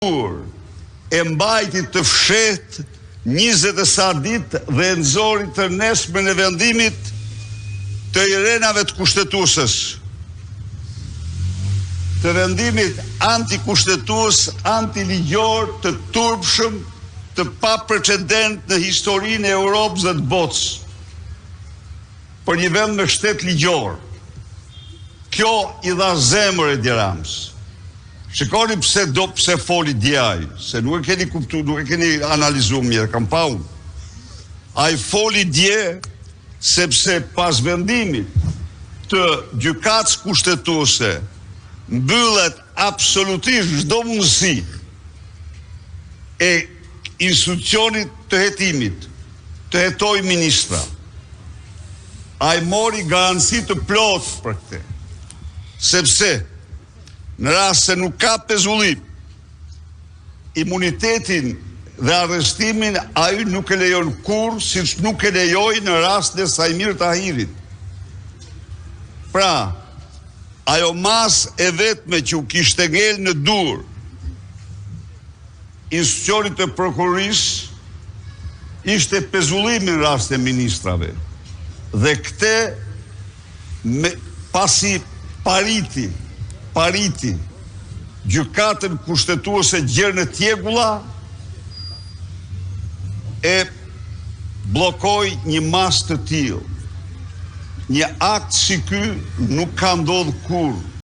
e mbajtit të fsheht 20 e sa ditë dhe e nxori të nesërmen e vendimit të irenave të kushtetuesës, të vendimit antikushtetues, antiligjor, të turpshëm, të pa precedent në historinë e Europës dhe të botës, për një vend me shtet ligjor. Kjo i dha zemër Edi Ramës. Shikoni pse foli djaj, se nuk e keni kuptu, nuk e keni analizu mirë, kam pa unë. A i foli dje, sepse pas vendimit të gjykatës kushtetuese, mbyllet absolutisht çdo mundësi e institucionit të hetimit, të hetoj ministra. A i mori garanci të plot për këte, sepse në rast se nuk ka pezullim, imunitetin dhe arrestimin ai nuk e lejon kur, siç nuk e lejoi në rast e Sajmir Tahirit. Pra, ajo mas e vetme që u kishte ngel në dur institucionit të prokurorisë ishte pezullimi në rast e ministrave. Dhe këte pasi pariti gjykatën kushtetuese gjerë në tjegulla, e blokoi një mas të tillë. Një akt si ky nuk ka ndodhur kurrë.